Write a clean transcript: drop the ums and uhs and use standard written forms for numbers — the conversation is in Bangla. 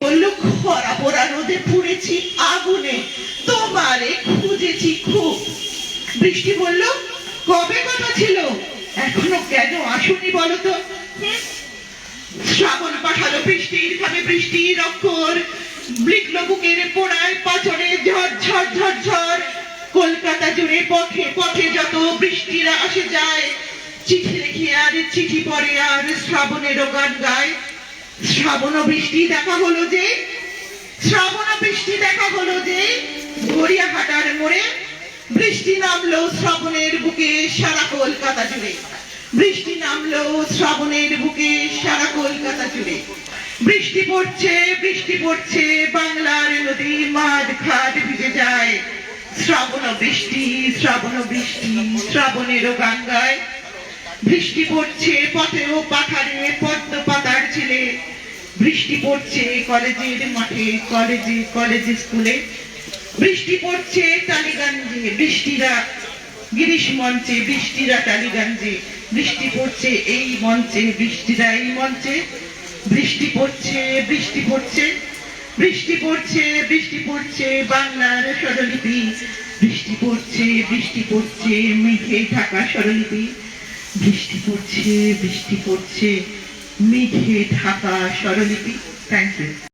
বলল, খরা পোড়া রোদে পুড়েছি আগুনে, তোমারে খুঁজেছি খুব। বৃষ্টি বলল, কবে কথা ছিল, এখনো কেন আসুনি বলো তো? শ্রাবণ পাঠালো বৃষ্টির খাবে বৃষ্টির অক্ষর, লিখলো বুকের পোড়ায় পাথরে ঝড় ঝড় ঝড় ঝড়। কলকাতা জুড়ে পথে পথে যত বৃষ্টিরা আসে যায়, চিঠি লিখে আর চিঠি পড়ে আর শ্রাবণেরও গান গায়। শ্রাবণ বৃষ্টি দেখা হলো যে, শ্রাবণ বৃষ্টি দেখা হলো যে, গড়িয়াহাটার মোড়ে। বৃষ্টি নামলো শ্রাবণের বুকে সারা কলকাতা জুড়ে। বৃষ্টি নামলো শ্রাবণের বুকে সারা কলকাতা জুড়ে। বৃষ্টি পড়ছে, বাংলার নদী মাঠ ঘাট ভিজে যায়। শ্রাবণ বৃষ্টি, শ্রাবণেরও গান গায়। বৃষ্টি পড়ছে পথেও পাথারে পদ্ম পাতার ছেলে। বৃষ্টি পড়ছে কলেজের মাঠে, কলেজে স্কুলে। বৃষ্টি পড়ছে টালিগঞ্জে, বৃষ্টিরা গিরিশ মঞ্চে, বৃষ্টিরা টালিগঞ্জে। বৃষ্টি পড়ছে এই মঞ্চে, বৃষ্টিরা এই মঞ্চে। বৃষ্টি পড়ছে বাংলার স্বরলিপি। বৃষ্টি পড়ছে মেঘে ঢাকা স্বরলিপি। বৃষ্টি পড়ছে মেঘে ঢাকা স্বরলিপি। Thank you.